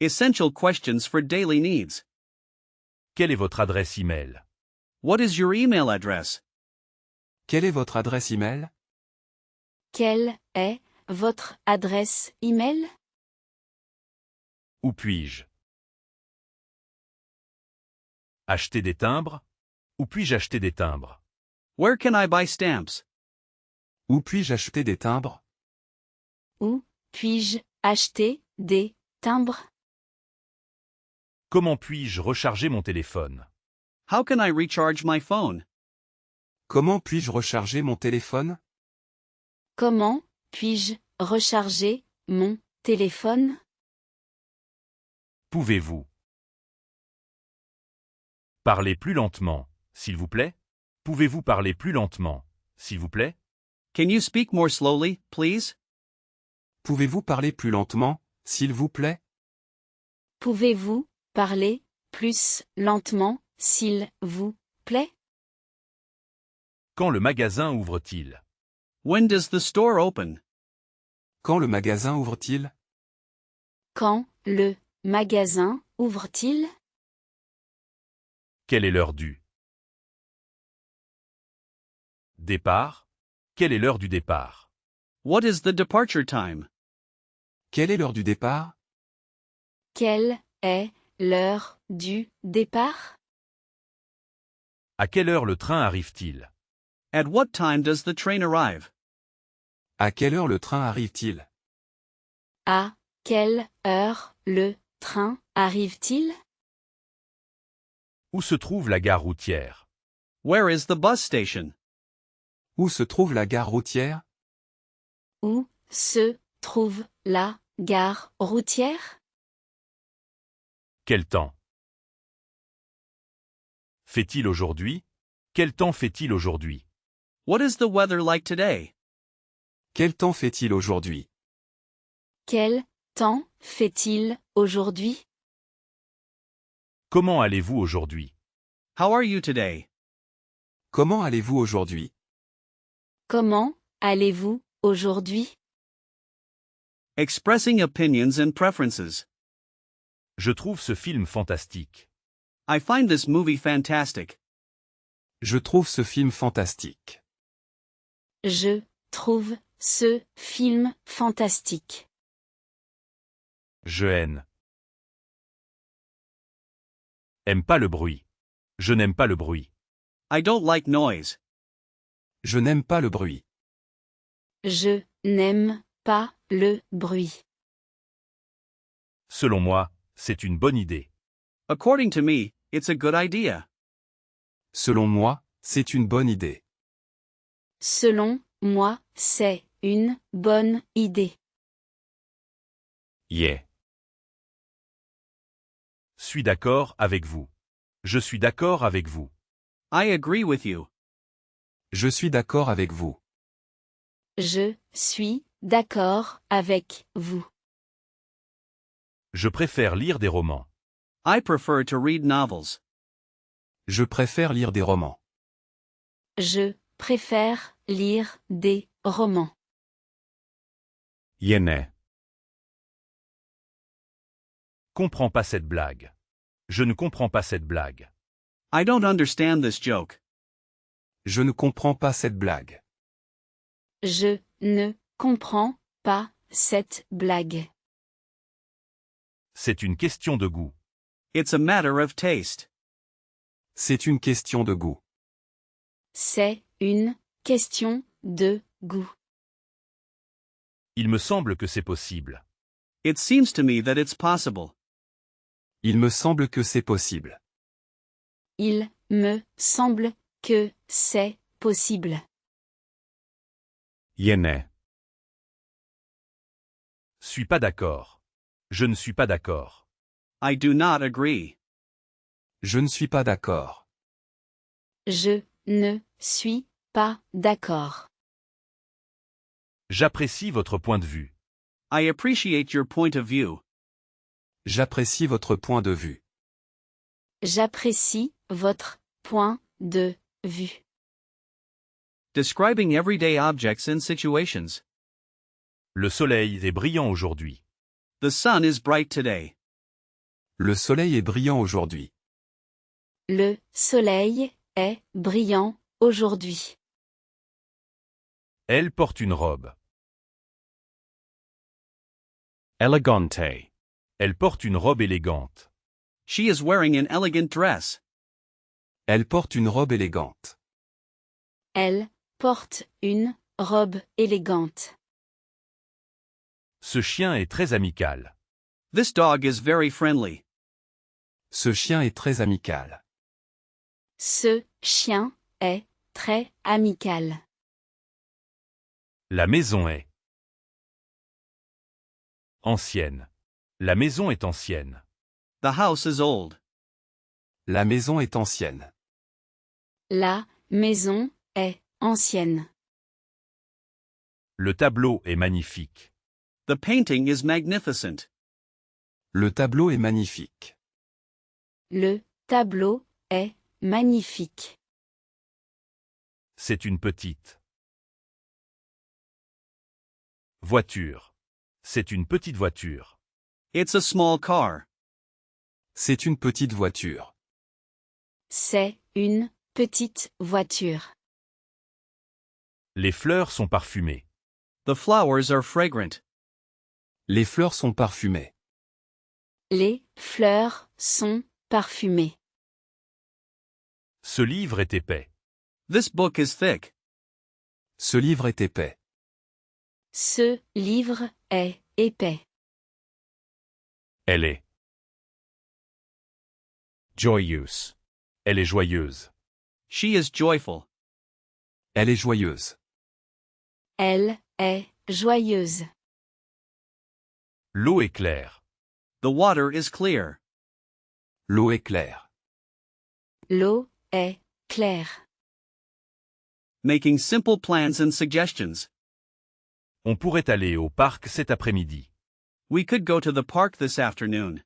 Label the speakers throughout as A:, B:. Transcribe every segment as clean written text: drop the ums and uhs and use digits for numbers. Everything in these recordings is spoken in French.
A: Essential questions for daily needs.
B: Quelle est votre adresse email?
A: What is your email address?
C: Quelle est votre adresse email?
D: Quelle est votre adresse email?
B: Où puis-je acheter des timbres? Où puis-je acheter des timbres?
A: Where can I buy stamps?
C: Où puis-je acheter des timbres?
D: Où puis-je acheter des timbres?
B: Comment puis-je recharger mon téléphone?
A: How can I recharge my phone?
C: Comment puis-je recharger mon téléphone?
D: Comment puis-je recharger mon téléphone?
B: Pouvez-vous parler plus lentement, s'il vous plaît? Pouvez-vous parler plus lentement, s'il vous plaît?
A: Can you speak more slowly, please?
C: Pouvez-vous parler plus lentement, s'il vous plaît?
D: Pouvez-vous parler plus lentement, s'il vous plaît?
B: Quand le magasin ouvre-t-il?
A: When does the store open?
C: Quand le magasin ouvre-t-il?
D: Quand le magasin ouvre-t-il?
B: Quelle est l'heure du départ? Quelle est l'heure du départ?
A: What is the departure time?
C: Quelle est l'heure du départ?
D: Quelle est l'heure du départ?
B: À quelle heure le train arrive-t-il?
A: At what time does the train arrive?
C: À quelle heure le train arrive-t-il?
D: À quelle heure le train arrive-t-il?
B: Où se trouve la gare routière?
A: Where is the bus station?
C: Où se trouve la gare routière?
D: Où se trouve la gare routière?
B: Quel temps fait-il aujourd'hui? Quel temps fait-il aujourd'hui?
A: What is the weather like today?
C: Quel temps fait-il aujourd'hui?
D: Quel temps fait-il aujourd'hui?
B: Comment allez-vous aujourd'hui?
A: How are you today?
C: Comment allez-vous aujourd'hui?
D: Comment allez-vous aujourd'hui?
A: Expressing opinions and preferences.
B: Je trouve ce film fantastique.
A: I find this movie fantastic.
C: Je trouve ce film fantastique.
D: Je trouve ce film fantastique.
B: Je aime pas le bruit. Je n'aime pas le bruit.
A: I don't like noise.
C: Je n'aime pas le bruit.
D: Je n'aime pas le bruit.
B: Selon moi, c'est une bonne idée.
A: According to me, it's a good idea.
C: Selon moi, c'est une bonne idée.
D: Selon moi, c'est une bonne idée.
B: Yeah. Suis d'accord avec vous. Je suis d'accord avec vous.
A: I agree with you.
C: Je suis d'accord avec vous.
D: Je suis d'accord avec vous.
B: Je préfère lire des romans.
A: I prefer to read novels.
C: Je préfère lire des romans.
D: Je préfère lire des romans.
B: Yéné. Comprends pas cette blague. Je ne comprends pas cette blague.
A: I don't understand this joke.
C: Je ne comprends pas cette blague.
D: Je ne comprends pas cette blague.
B: C'est une question de goût.
A: It's a matter of taste.
C: C'est une question de goût.
D: C'est une question de goût.
B: Il me semble que c'est possible.
A: It seems to me that it's possible.
C: Il me semble que c'est possible.
D: Il me semble que c'est possible.
B: Yéné. Suis pas d'accord. Je ne suis pas d'accord.
A: I do not agree.
C: Je ne suis pas d'accord.
D: Je ne suis pas d'accord.
B: J'apprécie votre point de vue.
A: I appreciate your point of view.
C: J'apprécie votre point de vue.
D: J'apprécie votre point de vue.
A: Describing everyday objects and situations.
B: Le soleil est brillant aujourd'hui.
A: The sun is bright today.
C: Le soleil est brillant aujourd'hui.
D: Le soleil est brillant aujourd'hui.
B: Elle porte une robe.
C: Elegante.
B: Elle porte une robe élégante.
A: She is wearing an elegant dress.
C: Elle porte une robe élégante.
D: Elle porte une robe élégante.
B: Ce chien est très amical.
A: This dog is very friendly.
C: Ce chien est très amical.
D: Ce chien est très amical.
B: La maison est ancienne. La maison est ancienne.
A: The house is old.
C: La maison est ancienne.
D: La maison est ancienne.
B: Le tableau est magnifique.
A: The painting is magnificent.
C: Le tableau est magnifique.
D: Le tableau est magnifique.
B: C'est une petite voiture. C'est une petite voiture.
A: It's a small car.
C: C'est une petite voiture.
D: C'est une petite voiture.
B: Les fleurs sont parfumées.
A: The flowers are fragrant.
C: Les fleurs sont parfumées.
D: Les fleurs sont parfumées.
B: Ce livre est épais.
A: This book is thick.
C: Ce livre est épais.
D: Ce livre est épais.
B: Elle est joyeuse. Elle est joyeuse.
A: She is joyful.
C: Elle est joyeuse.
D: Elle est joyeuse.
B: L'eau est claire.
A: The water is clear.
C: L'eau est claire.
D: L'eau est claire.
A: Making simple plans and suggestions.
B: On pourrait aller au parc cet après-midi.
A: We could go to the park this afternoon.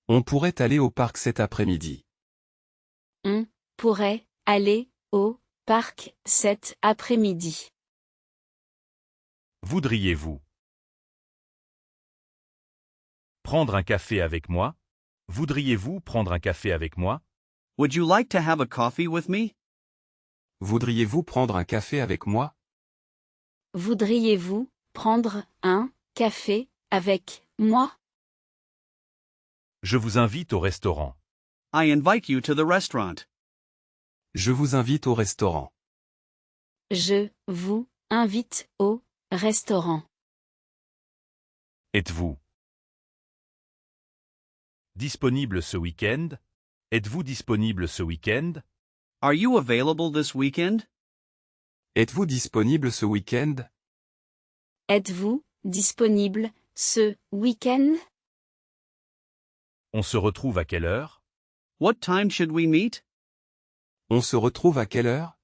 C: On pourrait aller au parc cet après-midi.
D: On pourrait aller au parc cet après-midi.
B: Voudriez-vous prendre un café avec moi? Voudriez-vous prendre un café avec moi?
A: Would you like to have a coffee with me?
C: Voudriez-vous prendre un café avec moi?
D: Voudriez-vous prendre un café avec moi?
B: Je vous invite au restaurant.
A: I invite you to the restaurant.
C: Je vous invite au restaurant.
D: Je vous invite au restaurant.
B: Êtes-vous disponible ce week-end? Êtes-vous disponible ce week-end?
A: Are you available this weekend?
C: Êtes-vous disponible ce week-end?
D: Êtes-vous disponible ce week-end?
B: On se retrouve à quelle heure?
A: What time should we meet?
C: On se retrouve à quelle heure?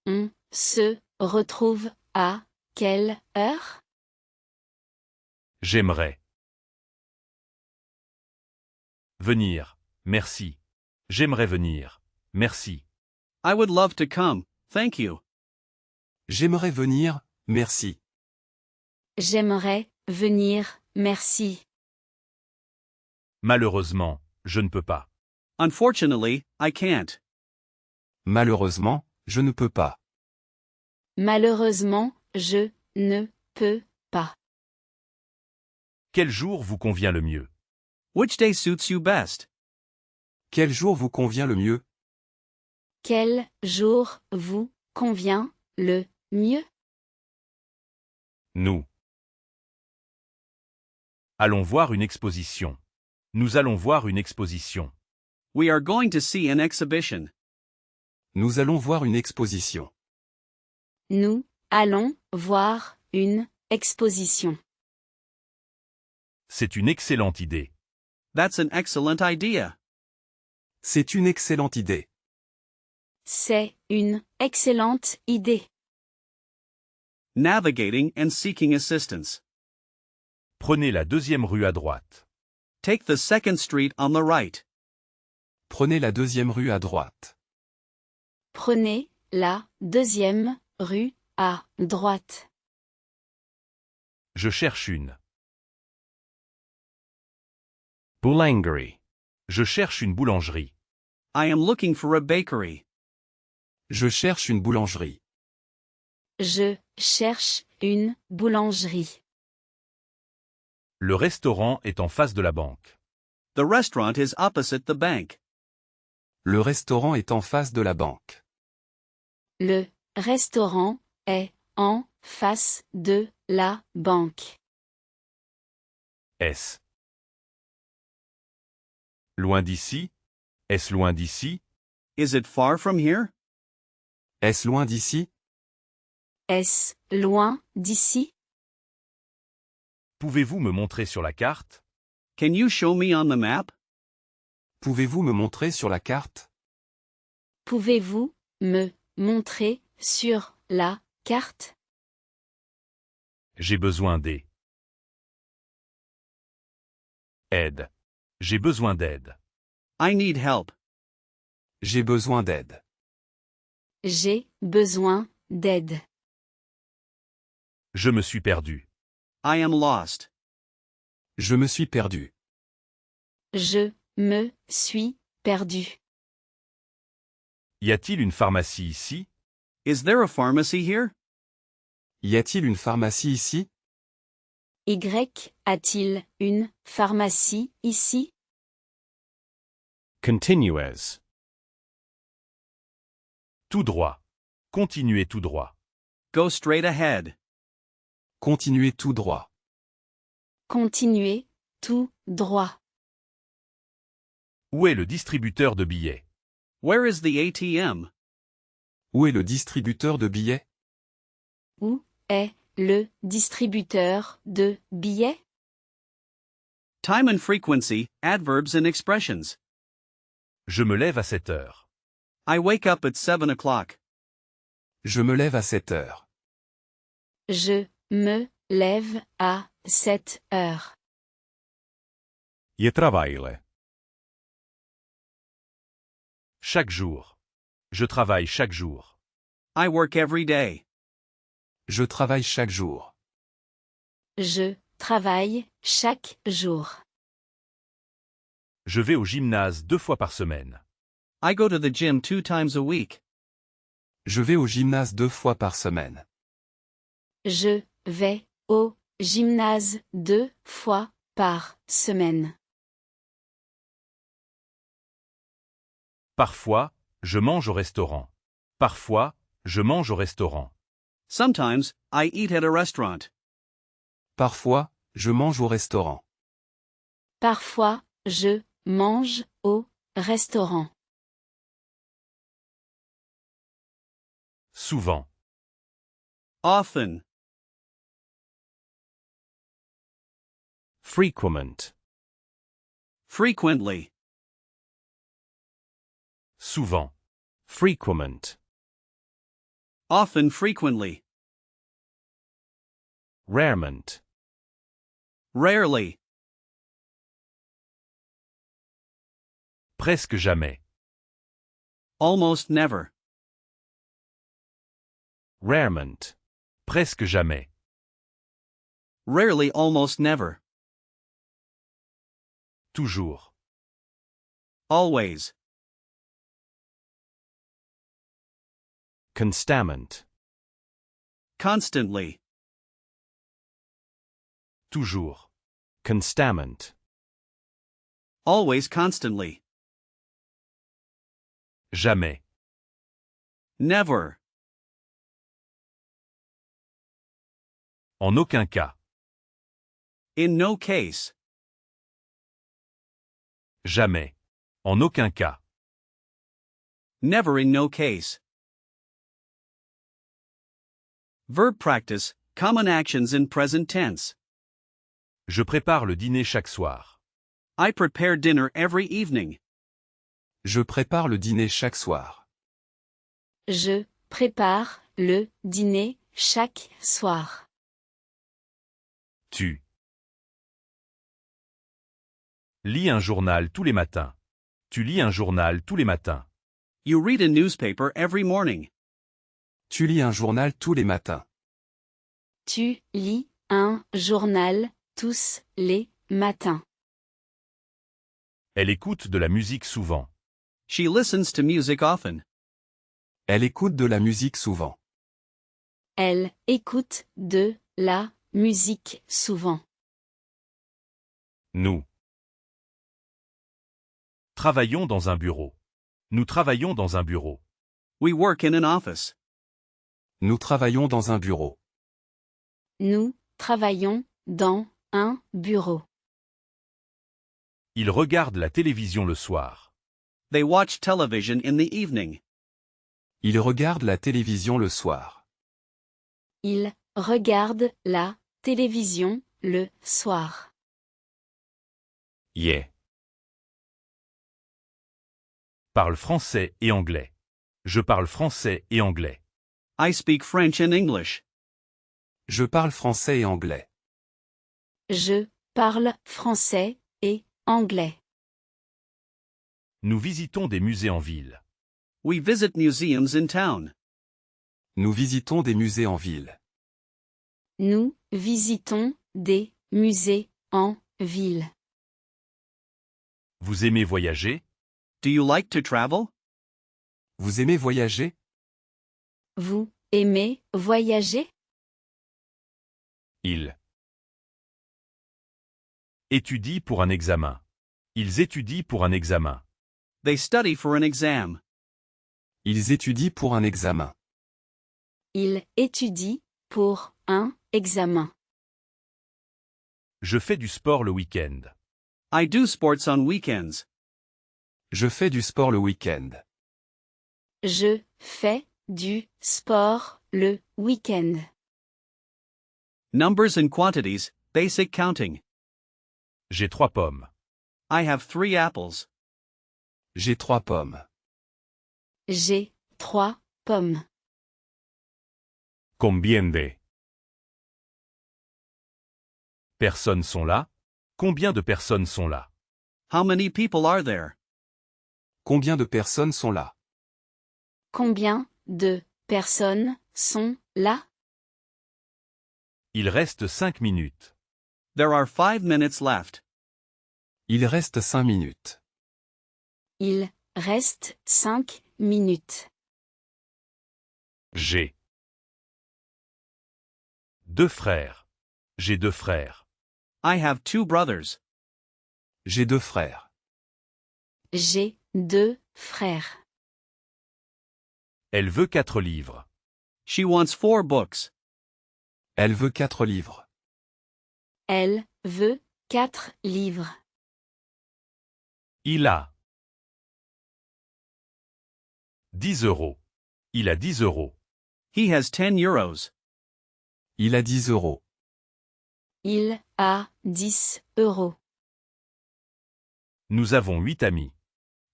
D: On se retrouve à quelle heure?
B: J'aimerais venir. Merci. J'aimerais venir. Merci.
A: I would love to come, thank you.
C: J'aimerais venir, merci.
D: J'aimerais venir, merci.
B: Malheureusement, je ne peux pas.
A: Unfortunately, I can't.
C: Malheureusement, je ne peux pas.
D: Malheureusement, je ne peux pas.
B: Quel jour vous convient le mieux?
A: Which day suits you best?
C: Quel jour vous convient le mieux?
D: Quel jour vous convient le mieux?
B: Nous allons voir une exposition. Nous allons voir une exposition.
A: We are going to see an exhibition.
C: Nous allons voir une exposition.
D: Nous allons voir une exposition.
B: C'est une excellente idée.
A: That's an excellent idea.
C: C'est une excellente idée.
D: C'est une excellente idée.
A: Navigating and seeking assistance.
B: Prenez la deuxième rue à droite.
A: Take the second street on the right.
C: Prenez la deuxième rue à droite.
D: Prenez la deuxième rue à droite.
B: Je cherche une
E: Boulangerie.
B: Je cherche une boulangerie.
A: I am looking for a bakery.
C: Je cherche une boulangerie.
D: Je cherche une boulangerie.
B: Le restaurant est en face de la banque.
A: The restaurant is opposite the bank.
C: Le restaurant est en face de la banque.
D: Le restaurant est en face de la banque.
B: Est-ce loin d'ici? Est-ce loin d'ici?
A: Is it far from here?
C: Est-ce loin d'ici?
D: Est-ce loin d'ici?
B: Pouvez-vous me montrer sur la carte?
A: Can you show me on the map?
C: Pouvez-vous me montrer sur la carte?
D: Pouvez-vous me montrer sur la carte?
B: J'ai besoin d'aide. Aide. J'ai besoin d'aide.
A: I need help.
C: J'ai besoin d'aide.
D: J'ai besoin d'aide.
B: Je me suis perdu.
A: I am lost.
C: Je me suis perdu.
D: Je me suis perdu.
B: Y a-t-il une pharmacie ici?
A: Is there a pharmacy here?
C: Y a-t-il une pharmacie ici?
D: Y a-t-il une pharmacie ici?
E: Continuez.
B: Tout droit. Continuez tout droit.
A: Go straight ahead.
C: Continuez tout droit.
D: Continuez tout droit.
B: Où est le distributeur de billets?
A: Where is the ATM?
C: Où est le distributeur de billets?
D: Où est le distributeur de billets?
A: Time and frequency, adverbs and expressions.
B: Je me lève à 7 heures.
A: I wake up at 7 o'clock.
C: Je me lève à 7 heures.
D: Je me lève à 7 heures.
E: Je trabalho.
B: Chaque jour. Je travaille chaque jour.
A: I work every day.
C: Je travaille chaque jour.
D: Je travaille chaque jour.
B: Je vais au gymnase 2 fois par semaine.
A: I go to the gym 2 times a week.
C: Je vais au gymnase 2 fois par semaine.
D: Je vais au gymnase 2 fois par semaine.
B: Parfois, je mange au restaurant. Parfois, je mange au restaurant.
A: Sometimes, I eat at a restaurant.
C: Parfois, je mange au restaurant.
D: Parfois, je mange au restaurant.
B: Souvent.
A: Often.
E: Frequent.
A: Frequently.
B: Souvent.
E: Frequent.
A: Often frequently.
E: Rarement.
A: Rarely.
B: Presque jamais.
A: Almost never.
B: Rarement. Presque jamais.
A: Rarely, almost never.
B: Toujours.
A: Always.
E: Constamment.
A: Constantly.
B: Toujours.
E: Constamment.
A: Always, constantly.
B: Jamais.
A: Never.
B: En aucun cas.
A: In no case.
B: Jamais. En aucun cas.
A: Never, in no case. Verb practice, common actions in present tense.
B: Je prépare le dîner chaque soir.
A: I prepare dinner every evening.
C: Je prépare le dîner chaque soir.
D: Je prépare le dîner chaque soir.
B: Tu lis un journal tous les matins. Tu lis un journal tous les matins.
A: You read a newspaper every morning.
C: Tu lis un journal tous les matins.
D: Tu lis un journal tous les matins.
B: Elle écoute de la musique souvent.
A: She listens to music often.
C: Elle écoute de la musique souvent.
D: Elle écoute de la musique souvent.
B: Nous travaillons dans un bureau. Nous travaillons dans un bureau.
A: We work in an office.
C: Nous travaillons dans un bureau.
D: Nous travaillons dans un bureau.
B: Ils regardent la télévision le soir.
A: They watch television in the evening.
C: Il regarde la télévision le soir.
D: Il regarde la télévision le soir.
E: Yeah.
B: Parle français et anglais. Je parle français et anglais.
A: I speak French and English.
C: Je parle français et anglais.
D: Je parle français et anglais.
B: Nous visitons des musées en ville.
A: We visit museums in town.
C: Nous visitons des musées en ville.
D: Nous visitons des musées en ville.
B: Vous aimez voyager?
A: Do you like to travel?
C: Vous aimez voyager?
D: Vous aimez voyager?
B: Ils étudient pour un examen. Ils étudient pour un examen.
A: They study for an exam.
C: Ils étudient pour un examen.
D: Il étudie pour un examen.
B: Je fais du sport le week-end.
A: I do sports on weekends.
C: Je fais du sport le week-end.
D: Je fais du sport le week-end.
A: Numbers and quantities, basic counting.
B: J'ai 3 pommes.
A: I have 3 apples.
C: J'ai 3 pommes.
D: J'ai 3 pommes.
E: Combien de?
B: Personnes sont là? Combien de personnes sont là?
A: How many people are there?
C: Combien de personnes sont là?
D: Combien de personnes sont là?
B: Il reste 5 minutes.
A: There are 5 minutes left.
C: Il reste 5 minutes.
D: Il reste 5 minutes.
B: J'ai 2 frères. J'ai 2 frères.
A: I have 2 brothers.
C: J'ai 2 frères.
D: J'ai 2 frères.
B: Elle veut 4 livres.
A: She wants 4 books.
C: Elle veut 4 livres.
D: Elle veut 4 livres.
B: Il a 10 euros. Il a 10 euros.
A: He has 10 euros.
C: Il a 10 euros.
D: Il a 10 euros.
B: Nous avons 8 amis.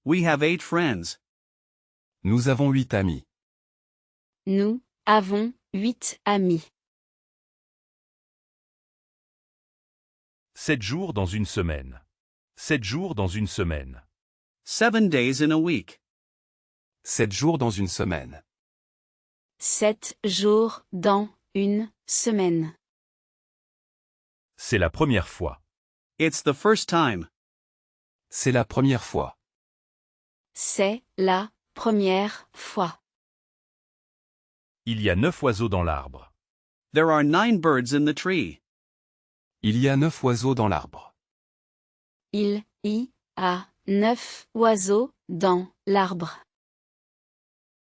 A: We have 8 friends.
C: Nous avons 8 amis.
D: Nous avons 8 amis.
B: 7 jours dans une semaine. 7 jours dans une semaine.
A: 7 days in a week.
C: 7 jours dans une semaine.
D: 7 jours dans une semaine.
B: C'est la première fois.
A: It's the first time.
C: C'est la première fois.
D: C'est la première fois.
B: Il y a 9 oiseaux dans l'arbre.
A: There are 9 birds in the tree.
C: Il y a 9 oiseaux dans l'arbre.
D: Il y a 9 oiseaux dans l'arbre.